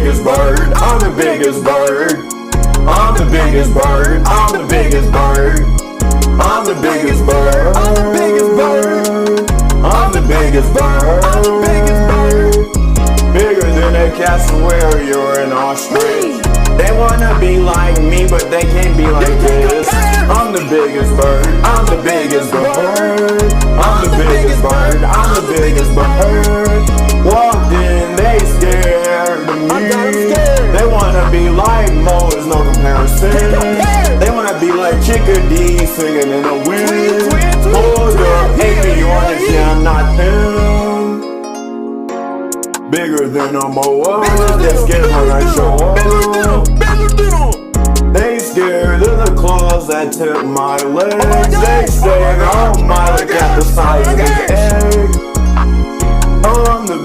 biggest bird. I'm the biggest bird. I'm the biggest bird. I'm the biggest bird. I'm the biggest bird. I'm the biggest bird. I'm the biggest bird. I'm the biggest bird. Bigger than a cassowary or an ostrich. They wanna be like me, but they can't be like this. I'm the biggest bird. I'm the biggest bird. I'm the biggest bird. I'm the biggest bird. Walked in, they scared of me. They wanna be like Mo, there's no comparison. They wanna be like Chickadee singing in the wind. Hold up, hate me on this, yeah, I'm not him. Bigger than a moa, they scared when I show up. They scared of the claws that tip my legs. They say, oh my, look at the size of his egg.